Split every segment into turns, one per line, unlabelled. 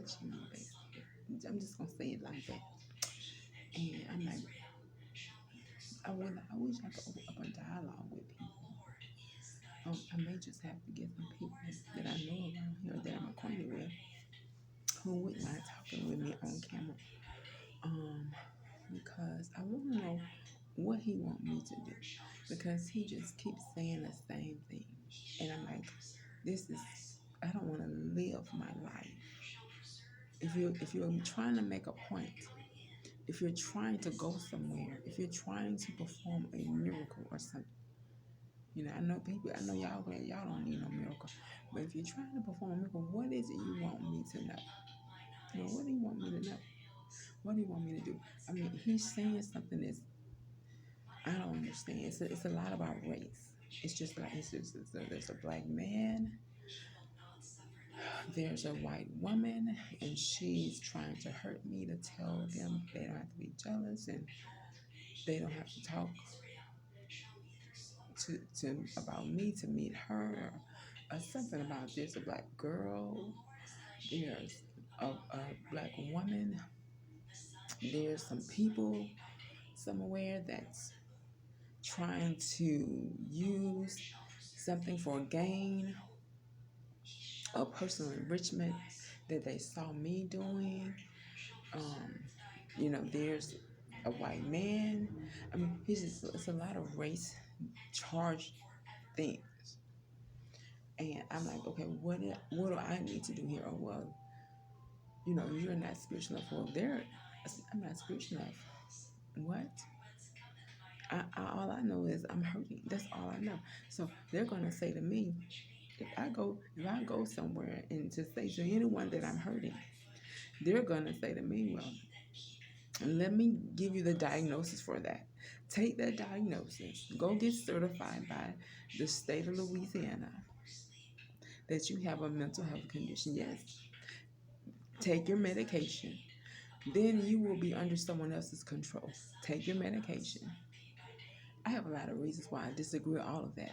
touching me, basically. I'm just gonna say it like that. And I'm like, I wish I could open up a dialogue with people. I may just have to get some people that I know around here that I'm acquainted with who wouldn't mind talking with me on camera. Um, because I want to know what he want me to do. Because he just keeps saying the same thing, and I'm like, this is I don't want to live my life. If you're trying to make a point, if you're trying to go somewhere, if you're trying to perform a miracle or something, I know people, I know y'all don't need no miracle, but if you're trying to perform a miracle, what is it you want me to know? What do you want me to know? What do you want me to do? I mean, he's saying something that's I don't understand. It's a lot about race. It's just like there's a black man, there's a white woman, and she's trying to hurt me to tell them they don't have to be jealous and they don't have to talk to about me to meet her or something about there's a black girl, there's a black woman, there's some people somewhere that's trying to use something for gain or personal enrichment that they saw me doing. Um, there's a white man. I mean, it's a lot of race charged things. And I'm like, okay, what do I need to do here? Oh, well, you're not spiritual enough. Well, I'm not spiritual enough. What? All I know is I'm hurting. That's all I know. So they're gonna say to me, if I go somewhere and to say to anyone that I'm hurting, they're gonna say to me, well, let me give you the diagnosis for that. Take that diagnosis, go get certified by the state of Louisiana that you have a mental health condition. Yes, take your medication. Then you will be under someone else's control. Take your medication. I have a lot of reasons why I disagree with all of that.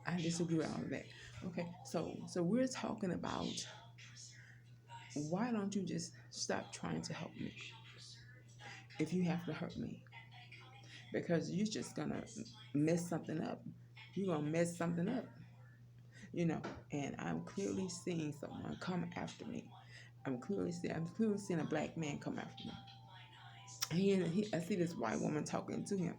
I disagree with all of that. Okay, so we're talking about why don't you just stop trying to help me if you have to hurt me? Because you're just gonna mess something up. You're gonna mess something up, And I'm clearly seeing someone come after me. I'm clearly seeing a black man come after me. I see this white woman talking to him,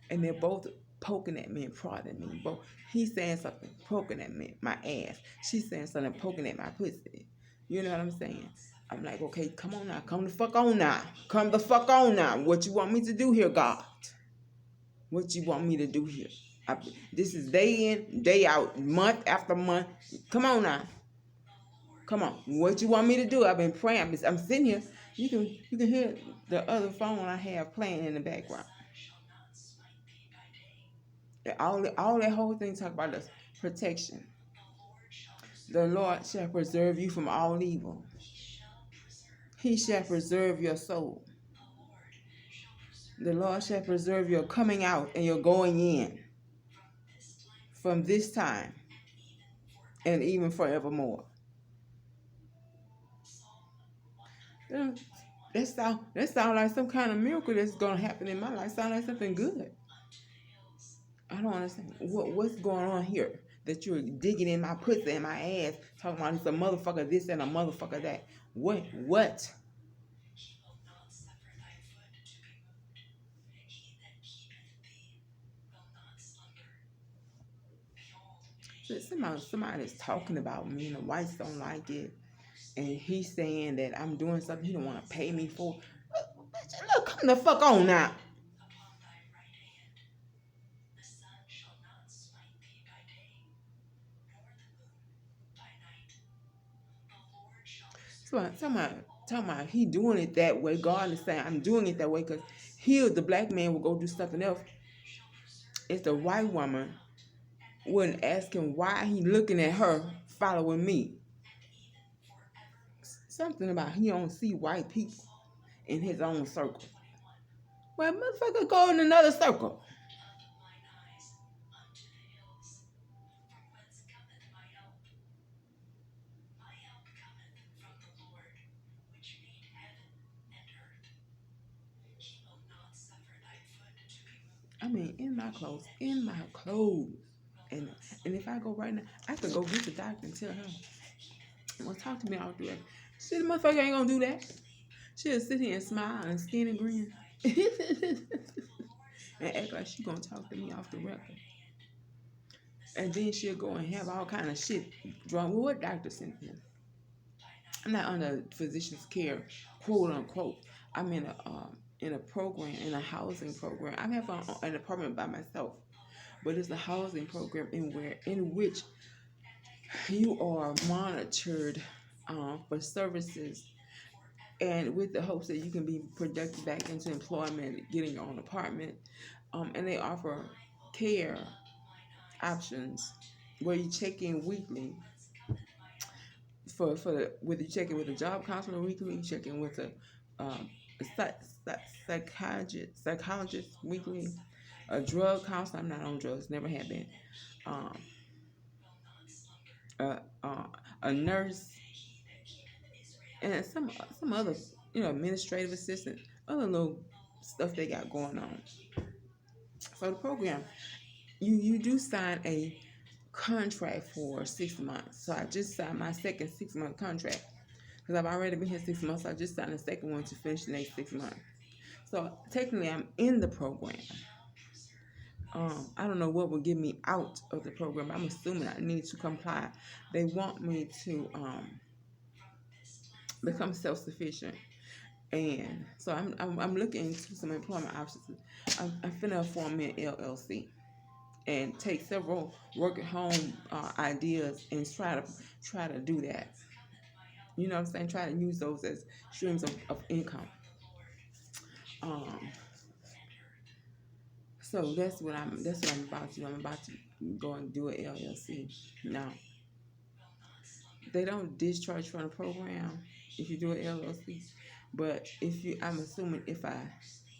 and they're both poking at me and prodding me. Both he's saying something, poking at me, my ass. She's saying something, poking at my pussy. You know what I'm saying? I'm like, okay, come on now, come the fuck on now, come the fuck on now. What you want me to do here, God? What you want me to do here? This is day in, day out, month after month. Come on now. Come on. What you want me to do? I've been praying. I'm sitting here. You can hear the other phone I have playing in the background. All that whole thing talk about is protection. The Lord shall preserve you from all evil. He shall preserve your soul. The Lord shall preserve your coming out and your going in from this time and even forevermore. That sound like some kind of miracle that's gonna happen in my life. Sound like something good. I don't understand what's going on here. That you're digging in my pussy and my ass, talking about it's a motherfucker this and a motherfucker that. What? So somebody's talking about me and the whites don't like it, and he's saying that I'm doing something he don't want to pay me for. Look, come the fuck on now. So talking about he doing it that way. God is saying I'm doing it that way because the black man will go do something else. It's the white woman wouldn't ask him why he looking at her following me. Something about he don't see white people in his own circle. Well, motherfucker, go in another circle. in my clothes, in my clothes. And and if I go right now, I could go get the doctor and tell her, well, talk to me all through it. Shit, the motherfucker ain't gonna do that. She'll sit here and smile and skin and grin. And act like she gonna talk to me off the record. And then she'll go and have all kind of shit drawn. Well, what doctor sent me? I'm not under physician's care, quote unquote. I'm in a program, in a housing program. I have an apartment by myself, but it's a housing program in which you are monitored for services, and with the hopes that you can be productive back into employment, getting your own apartment, and they offer care options where you check in weekly whether you check in with a job counselor weekly, you check in with a psychologist weekly, a drug counselor. I'm not on drugs, never have been. Um, a, a nurse, and some other administrative assistant, other little stuff they got going on. So the program, you do sign a contract for 6 months. So I just signed my second 6-month contract because I've already been here 6 months. So I just signed the second one to finish the next 6 months. So technically, I'm in the program. I don't know what will get me out of the program. I'm assuming I need to comply. They want me to become self-sufficient, and so I'm looking into some employment options. I'm finna form me an LLC and take several work at home ideas and try to do that. You know what I'm saying? Try to use those as streams of income. Um, so that's what I'm about to do. I'm about to go and do an LLC. Now, they don't discharge from the program if you do an LLC, but I'm assuming if I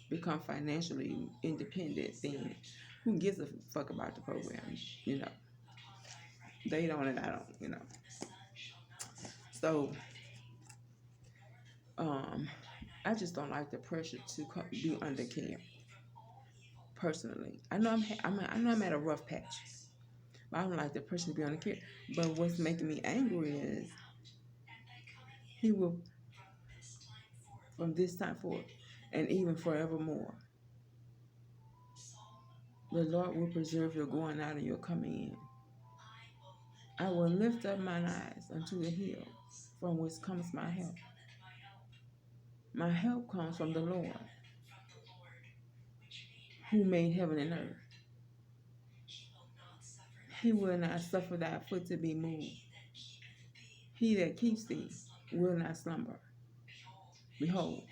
become financially independent, then who gives a fuck about the program? You know, they don't and I don't. You know, so I just don't like the pressure to be under care. Personally, I know I know I'm at a rough patch, but I don't like the pressure to be under care. But what's making me angry is he will, from this time forth, and even forevermore, the Lord will preserve your going out and your coming in. I will lift up mine eyes unto the hill, from which comes my help. My help comes from the Lord, who made heaven and earth. He will not suffer thy foot to be moved. He that keeps thee will not slumber. Behold,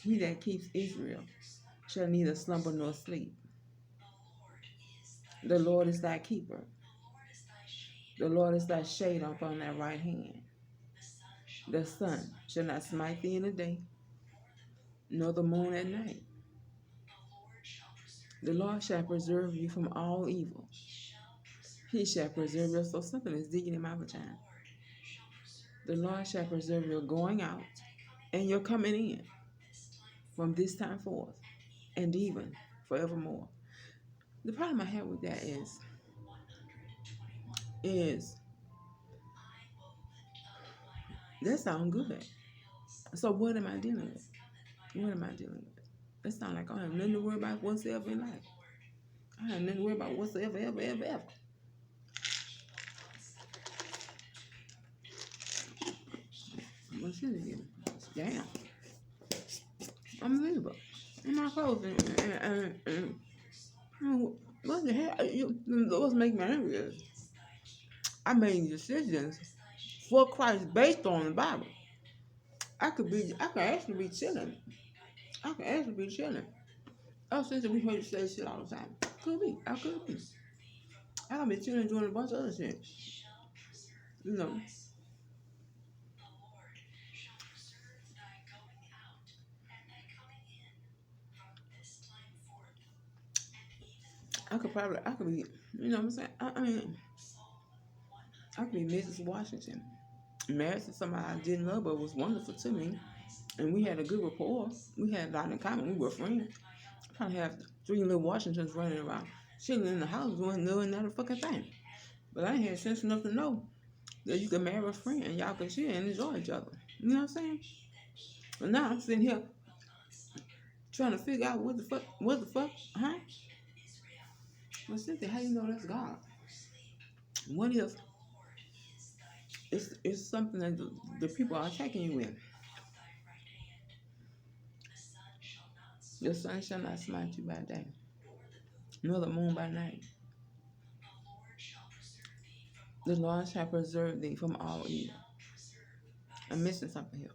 he that keeps Israel shall neither slumber nor sleep. The Lord is thy keeper. The Lord is thy shade upon thy right hand. The sun shall not smite thee in the day, nor the moon at night. The Lord shall preserve you from all evil. He shall preserve your soul. Something is digging in my vagina. The Lord shall preserve your going out and your coming in from this time forth and even forevermore. The problem I have with that is that sounds good. So what am I dealing with? What am I dealing with? That sounds like I have nothing to worry about whatsoever in life. I have nothing to worry about whatsoever, ever. What's this again? Damn. Unbelievable. In my clothes and what the hell? What's making me angry is I made decisions for Christ based on the Bible. I could actually be chilling. I could actually be chilling. I was thinking we heard you say shit all the time. Could be. I could be. I could be chilling doing a bunch of other shit. You know. I could be, you know what I'm saying? I mean, I could be Mrs. Washington. Married to somebody I didn't love but was wonderful to me. And we had a good rapport. We had a lot in common. We were friends. I probably have three little Washingtons running around. Chilling in the house wasn't doing that a fucking thing. But I ain't had sense enough to know that you can marry a friend and y'all can chill and enjoy each other. You know what I'm saying? But now I'm sitting here trying to figure out what the fuck, huh? Well, Cynthia, how you know that's God? What if it's something that the people are attacking you with? The sun shall not smite you by day, nor the moon by night. The Lord shall preserve thee from all evil. I'm missing something here.